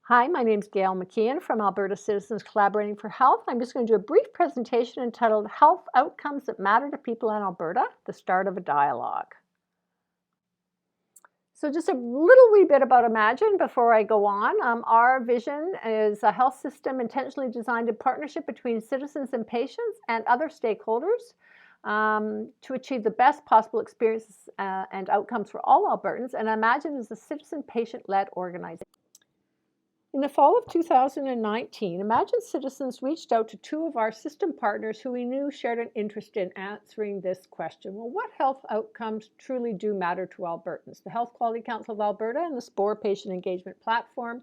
Hi, my name is MacKean from Alberta Citizens Collaborating for Health. I'm just going to do a brief presentation entitled Health Outcomes That Matter to People in Alberta, the Start of a Dialogue. So just a little wee bit about Imagine before I go on. Our vision is a health system intentionally designed in partnership between citizens and patients and other stakeholders to achieve the best possible experiences and outcomes for all Albertans. And Imagine is a citizen-patient-led organization. In the fall of 2019, Imagine Citizens reached out to two of our system partners who we knew shared an interest in answering this question. Well, what health outcomes truly do matter to Albertans? The Health Quality Council of Alberta and the SPORE Patient Engagement Platform.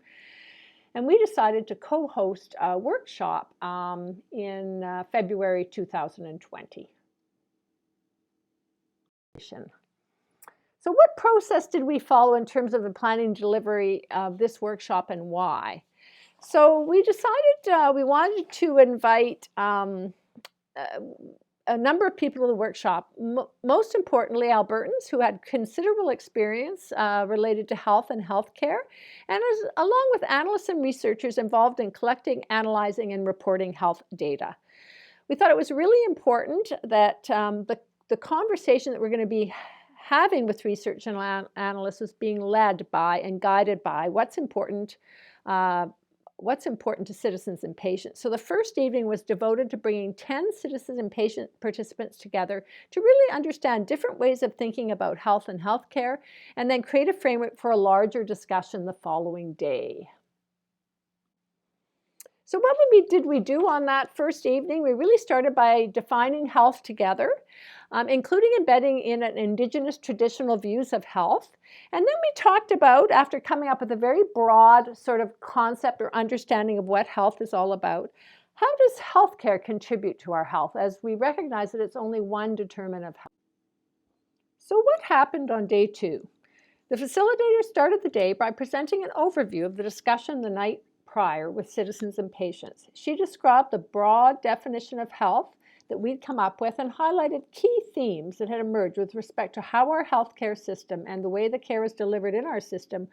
And we decided to co-host a workshop in February 2020. So what process did we follow in terms of the planning and delivery of this workshop and why? So we decided we wanted to invite a number of people to the workshop, most importantly Albertans who had considerable experience related to health and healthcare, and along with analysts and researchers involved in collecting, analyzing, and reporting health data. We thought it was really important that the conversation that we're going to be having with research and analysts was being led by and guided by what's important to citizens and patients. So the first evening was devoted to bringing 10 citizens and patient participants together to really understand different ways of thinking about health and healthcare, and then create a framework for a larger discussion the following day. So what did we do on that first evening? We really started by defining health together, including embedding in an Indigenous traditional views of health. And then we talked about, after coming up with a very broad sort of concept or understanding of what health is all about, how does healthcare contribute to our health, as we recognize that it's only one determinant of health. So what happened on day two? The facilitator started the day by presenting an overview of the discussion the night prior with citizens and patients. She described the broad definition of health that we'd come up with and highlighted key themes that had emerged with respect to how our healthcare system and the way the care is delivered in our system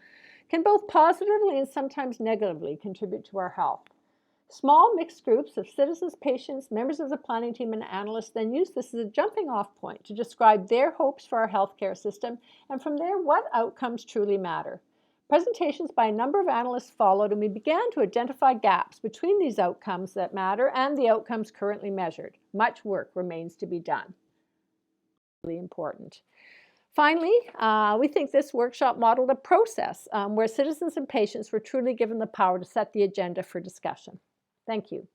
can both positively and sometimes negatively contribute to our health. Small mixed groups of citizens, patients, members of the planning team, and analysts then use this as a jumping off point to describe their hopes for our healthcare system, and from there, what outcomes truly matter. Presentations by a number of analysts followed, and we began to identify gaps between these outcomes that matter and the outcomes currently measured. Much work remains to be done. Really important. Finally, we think this workshop modeled a process where citizens and patients were truly given the power to set the agenda for discussion. Thank you.